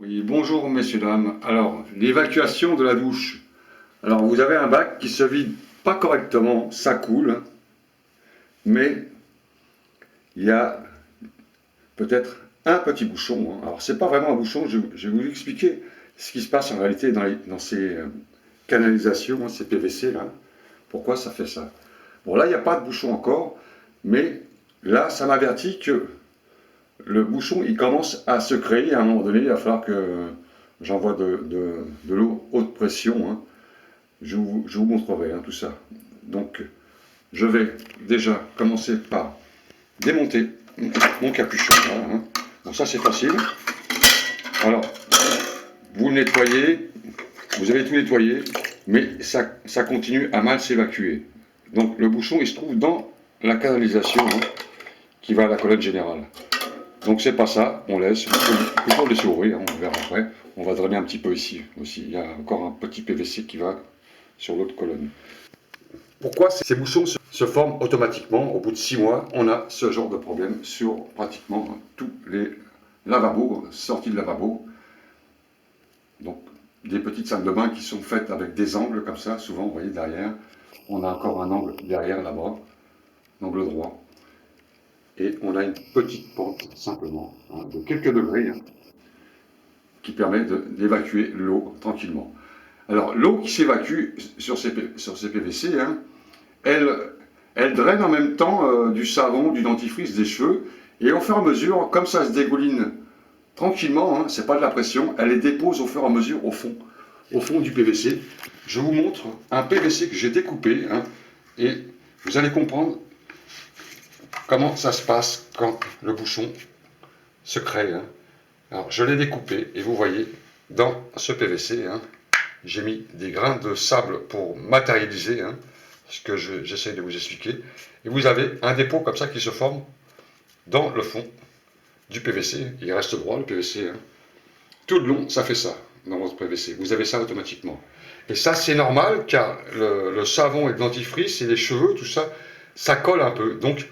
Oui, bonjour messieurs, dames. Alors, l'évacuation de la douche. Alors, vous avez un bac qui se vide pas correctement, ça coule, mais il y a peut-être un petit bouchon. Alors, c'est pas vraiment un bouchon, je vais vous expliquer ce qui se passe en réalité dans ces canalisations, ces PVC là. Pourquoi ça fait ça? Bon, là, il n'y a pas de bouchon encore, mais là, ça m'avertit que le bouchon, il commence à se créer. À un moment donné, il va falloir que j'envoie de l'eau haute pression. Je vous montrerai tout ça. Donc, je vais déjà commencer par démonter mon capuchon. Là. Bon, ça c'est facile. Alors, vous le nettoyez, vous avez tout nettoyé, mais ça continue à mal s'évacuer. Donc, le bouchon, il se trouve dans la canalisation qui va à la colonne générale. Donc c'est pas ça, on laisse, on peut laisser ouvrir, on verra après. On va drainer un petit peu ici aussi. Il y a encore un petit PVC qui va sur l'autre colonne. Pourquoi ces bouchons se forment automatiquement? Au bout de 6 mois, on a ce genre de problème sur pratiquement tous les lavabos, sorties de lavabo. Donc des petites salles de bain qui sont faites avec des angles comme ça, souvent vous voyez derrière. On a encore un angle derrière là-bas, angle droit. Et on a une petite pente simplement de quelques degrés qui permet d'évacuer l'eau tranquillement. Alors l'eau qui s'évacue sur ces PVC, elle draine en même temps du savon, du dentifrice, des cheveux, et au fur et à mesure, comme ça se dégouline tranquillement, c'est pas de la pression, elle les dépose au fur et à mesure au fond du PVC. Je vous montre un PVC que j'ai découpé, et vous allez comprendre comment ça se passe quand le bouchon se crée. Alors je l'ai découpé et vous voyez dans ce PVC, j'ai mis des grains de sable pour matérialiser ce que j'essaie de vous expliquer. Et vous avez un dépôt comme ça qui se forme dans le fond du PVC. Il reste droit le PVC. Tout le long, ça fait ça dans votre PVC. Vous avez ça automatiquement. Et ça, c'est normal car le savon et le dentifrice et les cheveux, tout ça, ça colle un peu. Donc,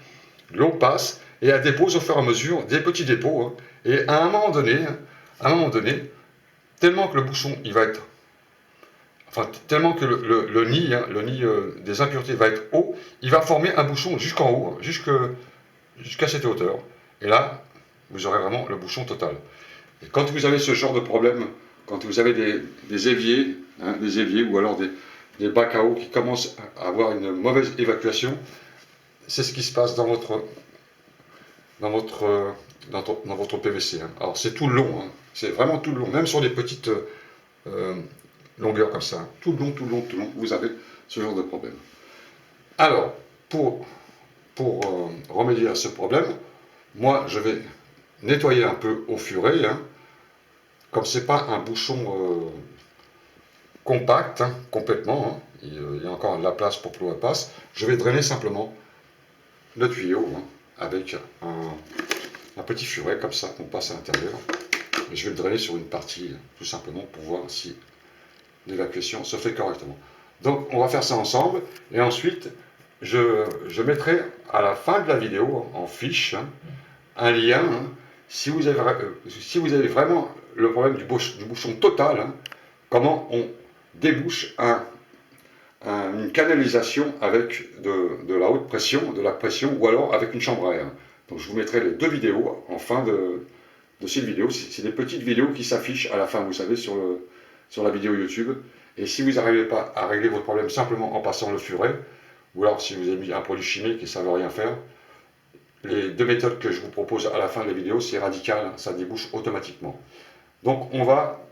l'eau passe et elle dépose au fur et à mesure des petits dépôts. Et à un moment donné, tellement que le bouchon, il va être... Enfin, tellement que le nid des impuretés va être haut, il va former un bouchon jusqu'en haut, jusqu'à cette hauteur. Et là, vous aurez vraiment le bouchon total. Et quand vous avez ce genre de problème, quand vous avez des éviers, ou alors des bacs à eau qui commencent à avoir une mauvaise évacuation, c'est ce qui se passe dans votre PVC. Alors c'est tout le long, c'est vraiment tout le long, même sur des petites longueurs comme ça. Tout le long, vous avez ce genre de problème. Alors, pour remédier à ce problème, moi je vais nettoyer un peu au furet. Comme ce n'est pas un bouchon compact, complètement, il y a encore de la place pour que l'eau passe, je vais drainer simplement le tuyau avec un petit furet comme ça qu'on passe à l'intérieur. Et je vais le drainer sur une partie tout simplement pour voir si l'évacuation se fait correctement. Donc on va faire ça ensemble et ensuite je mettrai à la fin de la vidéo en fiche un lien si vous avez vraiment le problème du bouchon total, comment on débouche une canalisation avec de la haute pression, de la pression, ou alors avec une chambre à air. Donc je vous mettrai les deux vidéos en fin de cette vidéo. C'est des petites vidéos qui s'affichent à la fin, vous savez, sur la vidéo YouTube. Et si vous n'arrivez pas à régler votre problème simplement en passant le furet, ou alors si vous avez mis un produit chimique et ça ne veut rien faire, les deux méthodes que je vous propose à la fin de la vidéo, c'est radical, ça débouche automatiquement. Donc on va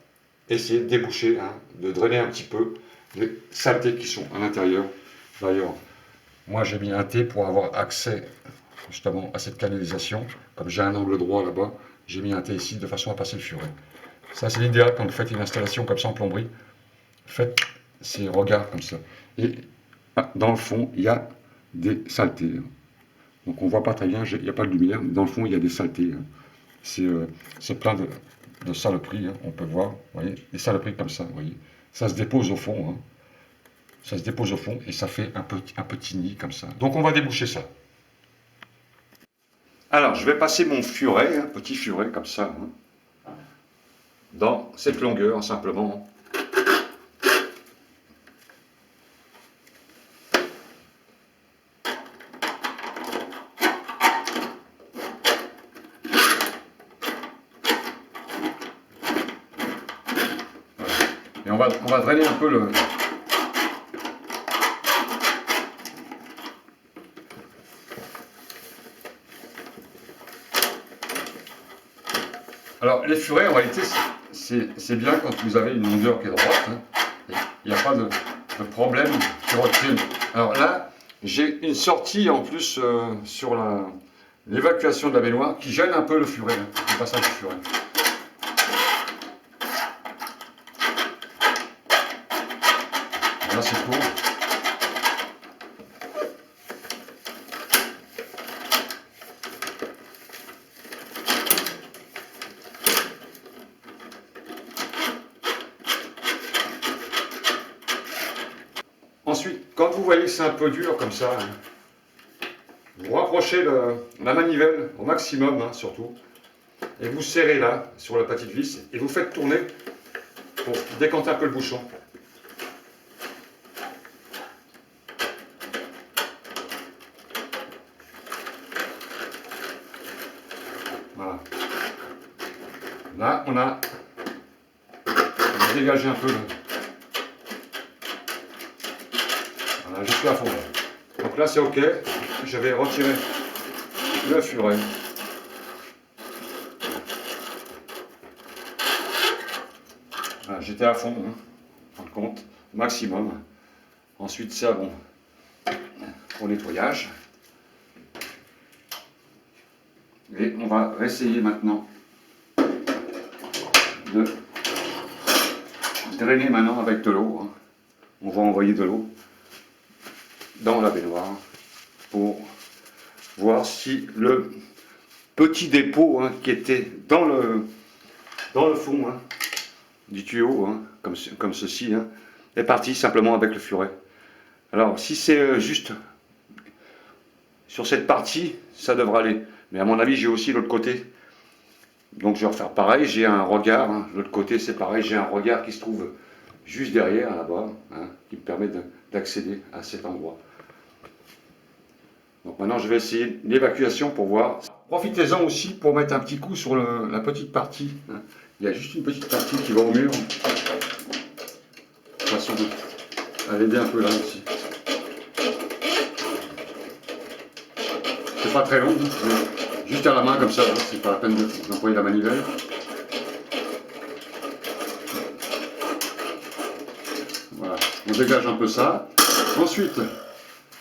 essayer de déboucher, de drainer un petit peu les saletés qui sont à l'intérieur. D'ailleurs, moi j'ai mis un T pour avoir accès justement à cette canalisation. Comme j'ai un angle droit là-bas, j'ai mis un T ici de façon à passer le furet. Ça c'est l'idéal quand vous faites une installation comme ça en plomberie. Faites ces regards comme ça. Et dans le fond, il y a des saletés. Donc on ne voit pas très bien, il n'y a pas de lumière, mais dans le fond il y a des saletés. C'est plein de saloperies, on peut voir, vous voyez, des saloperies comme ça, vous voyez. Ça se dépose au fond, ça se dépose au fond et ça fait un petit nid comme ça. Donc on va déboucher ça. Alors je vais passer mon furet, un petit furet comme ça. dans cette longueur, simplement. Et on va drainer un peu le... Alors, les furets, en réalité, c'est bien quand vous avez une longueur qui est droite. Hein. Il n'y a pas de problème qui recule. Alors là, j'ai une sortie en plus sur l'évacuation de la baignoire qui gêne un peu le furet, hein, le passage du furet. Là, c'est court. Ensuite, quand vous voyez que c'est un peu dur comme ça, hein, vous rapprochez la manivelle au maximum, hein, surtout, et vous serrez là, sur la petite vis, et vous faites tourner pour décanter un peu le bouchon. Voilà. Là, on a dégagé un peu le... Voilà, je suis à fond. Donc là, c'est OK. Je vais retirer le furet. Voilà, j'étais à fond, hein, en compte, maximum. Ensuite, ça, bon, au nettoyage. Et on va essayer maintenant de drainer maintenant avec de l'eau. Hein. On va envoyer de l'eau dans la baignoire pour voir si le petit dépôt, hein, qui était dans le fond, hein, du tuyau, hein, comme ceci, hein, est parti simplement avec le furet. Alors si c'est juste sur cette partie, ça devrait aller. Mais à mon avis, j'ai aussi l'autre côté. Donc je vais refaire pareil, j'ai un regard, hein. L'autre côté c'est pareil, j'ai un regard qui se trouve juste derrière, là-bas, hein, qui me permet d'accéder à cet endroit. Donc maintenant je vais essayer l'évacuation pour voir. Profitez-en aussi pour mettre un petit coup sur la petite partie. Hein. Il y a juste une petite partie qui va au mur. De façon à l'aider un peu là aussi. C'est pas très long, juste à la main comme ça, hein. C'est pas la peine d'employer la manivelle. Voilà, on dégage un peu ça. Ensuite,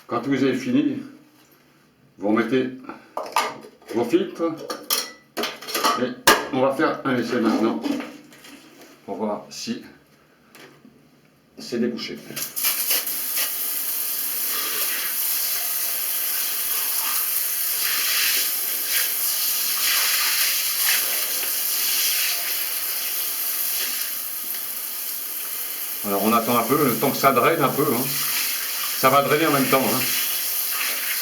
quand vous avez fini, vous remettez vos filtres et on va faire un essai maintenant pour voir si c'est débouché. Alors on attend un peu, le temps que ça draine un peu, hein. Ça va drainer en même temps. Hein.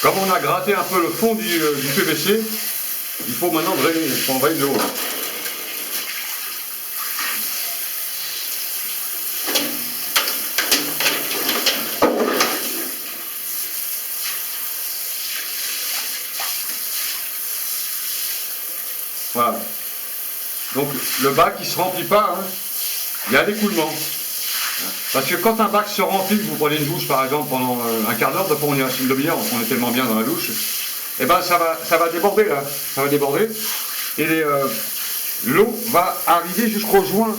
Comme on a gratté un peu le fond du PVC, il faut maintenant drainer, il faut envoyer de l'eau. Hein. Voilà. Donc le bac il ne se remplit pas, hein. Il y a l'écoulement. Parce que quand un bac se remplit, vous prenez une douche par exemple pendant un quart d'heure, des fois on y reste une demi-heure, on est tellement bien dans la douche, et ben ça va déborder là, ça va déborder, et l'eau va arriver jusqu'au joint,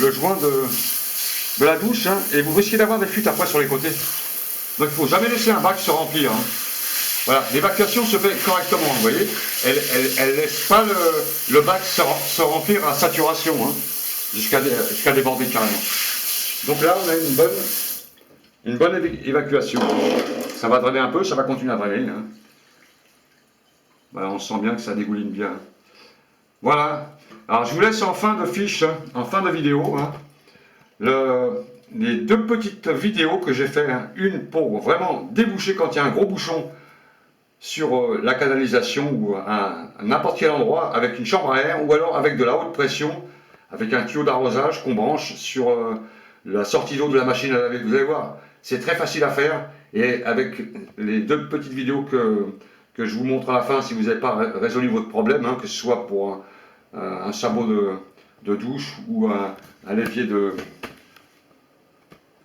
le joint de la douche, hein, et vous risquez d'avoir des fuites après sur les côtés. Donc il ne faut jamais laisser un bac se remplir. Hein. Voilà, l'évacuation se fait correctement, vous voyez, elle laisse pas le bac se remplir à saturation, hein, jusqu'à déborder carrément. Donc là, on a une bonne évacuation. Ça va drainer un peu, ça va continuer à drainer. Hein. Voilà, on sent bien que ça dégouline bien. Voilà. Alors, je vous laisse en fin de fiche, hein, en fin de vidéo, hein, les deux petites vidéos que j'ai fait. Hein, une pour vraiment déboucher quand il y a un gros bouchon sur la canalisation ou à n'importe quel endroit avec une chambre à air ou alors avec de la haute pression avec un tuyau d'arrosage qu'on branche sur la sortie d'eau de la machine à laver. Vous allez voir, c'est très facile à faire et avec les 2 petites vidéos que je vous montre à la fin, si vous n'avez pas résolu votre problème, hein, que ce soit pour un sabot de douche ou un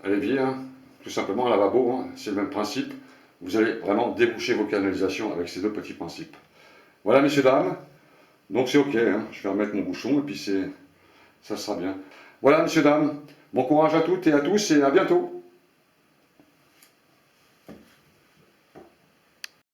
évier, hein, tout simplement un lavabo, hein, c'est le même principe. Vous allez vraiment déboucher vos canalisations avec ces 2 petits principes. Voilà, messieurs, dames. Donc c'est ok, hein. Je vais remettre mon bouchon et puis ça sera bien. Voilà, messieurs, dames. Bon courage à toutes et à tous et à bientôt.